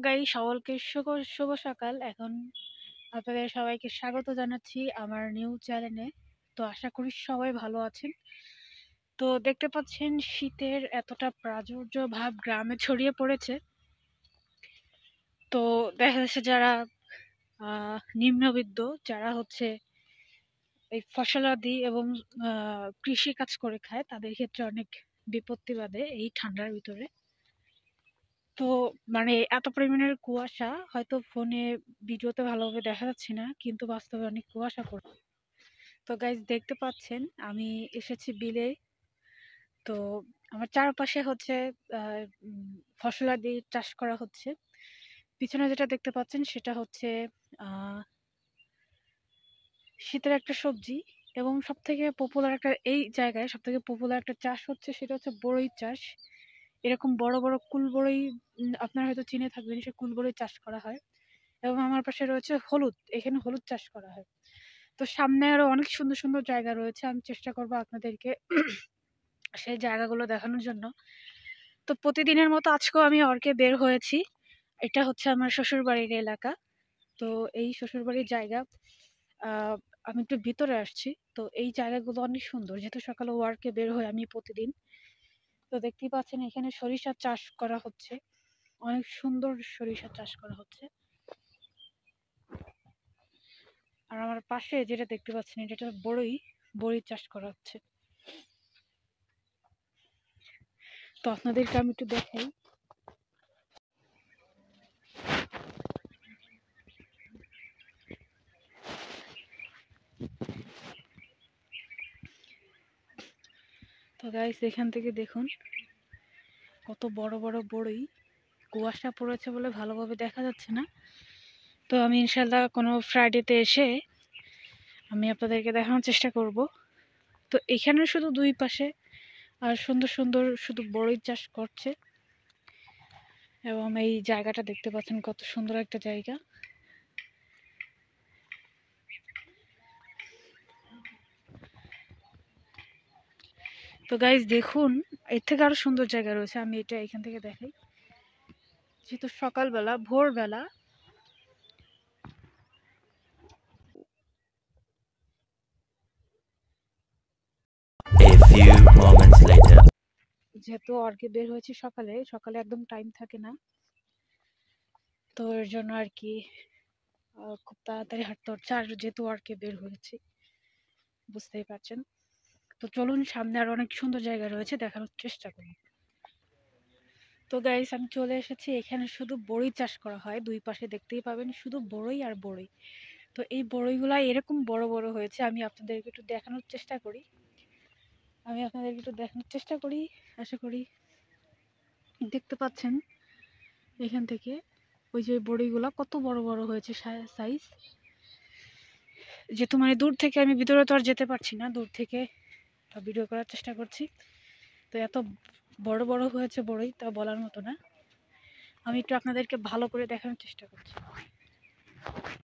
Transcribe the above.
Guys, সকলকে শুভ শুভ সকাল। এখন আপনাদের সবাইকে স্বাগত জানাচ্ছি আমার নিউ চ্যানেলে। তো আশা করি সবাই ভালো আছেন। তো দেখতে পাচ্ছেন শীতের এতটা প্রাচুর্য ভাব গ্রামে ছড়িয়ে পড়েছে। তো দেখা যাচ্ছে যারা নিম্নবিত্ত, যারা হচ্ছে এই ফসলাদি এবং কৃষি কাজ করে খায়, তাদের ক্ষেত্রে অনেক বিপত্তি বাধে এই ঠান্ডার ভিতরে। তো মানে এত পরিমাণের কুয়াশা, হয়তো ফোনে ভিডিওতে ভালোভাবে দেখা যাচ্ছে না, কিন্তু বাস্তবে অনেক কুয়াশা পড়ছে। তো গাইজ দেখতে পাচ্ছেন আমি এসেছি বিলে। তো আমার চারপাশে হচ্ছে ফসলাদি চাষ করা হচ্ছে। পিছনে যেটা দেখতে পাচ্ছেন সেটা হচ্ছে আহ শীতের একটা সবজি, এবং সব থেকে পপুলার একটা, এই জায়গায় সব থেকে পপুলার একটা চাষ হচ্ছে, সেটা হচ্ছে বড়ই চাষ। এরকম বড় বড় কুল বড়ই আপনারা হয়তো চিনে থাকবেন, সে কুল বড়ই চাষ করা হয়। এবং আমার পাশে রয়েছে হলুদ, এখানে হলুদ চাষ করা হয়। তো সামনে আরো অনেক সুন্দর সুন্দর জায়গা রয়েছে, আমি চেষ্টা করবো আপনাদেরকে সেই জায়গাগুলো দেখানোর জন্য। তো প্রতিদিনের মতো আজকেও আমি অর্কে বের হয়েছি। এটা হচ্ছে আমার শ্বশুর বাড়ির এলাকা। তো এই শ্বশুর বাড়ির জায়গা, আহ আমি একটু ভিতরে আসছি। তো এই জায়গাগুলো অনেক সুন্দর, যেহেতু সকালে ওয়ার্কে বের হই আমি প্রতিদিন। তো দেখতেই পাচ্ছেন এখানে সরিষা চাষ করা হচ্ছে, অনেক সুন্দর সরিষা চাষ করা হচ্ছে। আর আমার পাশে যেটা দেখতে পাচ্ছেন, এটা বড়ি চাষ করা হচ্ছে। তো আপনাদেরকে আমি একটু দেখাই। তো গাইস, এখান থেকে দেখুন কত বড় বড় বড়ই। কুয়াশা পড়েছে বলে ভালোভাবে দেখা যাচ্ছে না। তো আমি ইনশাল্লাহ কোনো ফ্রাইডেতে এসে আমি আপনাদেরকে দেখানোর চেষ্টা করব। তো এখানে শুধু দুই পাশে আর সুন্দর সুন্দর শুধু বড়ই চাষ করছে। এবং এই জায়গাটা দেখতে পাচ্ছেন কত সুন্দর একটা জায়গা। তো গাইজ দেখুন, এর থেকে আরো সুন্দর জায়গা রয়েছে, আমি এটা এখান থেকে দেখাই। যেহেতু সকালবেলা, ভোরবেলা, A few moments later. যেহেতু অর্কে বের হয়েছি সকালে সকালে একদম টাইম থাকে না, তো এর জন্য আর কি খুব তাড়াতাড়ি হাঁটতে হচ্ছে। আর যেহেতু অর্কে বের হয়েছি, বুঝতেই পারছেন। তো চলুন, সামনে আর অনেক সুন্দর জায়গা রয়েছে, দেখানোর চেষ্টা করি। তো গাইস, আমি চলে এসেছি। এখানে শুধু বড়ই চাষ করা হয়, দুই পাশে দেখতেই পাবেন শুধু বড়ই আর বড়ই। তো এই বড়ইগুলা এরকম বড় বড় হয়েছে, আমি আপনাদেরকে একটু দেখানোর চেষ্টা করি। আশা করি দেখতে পাচ্ছেন এখান থেকে। ওই যে বড়িগুলা কত বড় বড় হয়েছে সাইজ। যেহেতু মানে দূর থেকে, আমি ভিতরে তো আর যেতে পারছি না, দূর থেকে ভিডিও করার চেষ্টা করছি। তো এত বড় বড় হয়েছে বড়ই, তা বলার মতো না। আমি একটু আপনাদেরকে ভালো করে দেখানোর চেষ্টা করছি।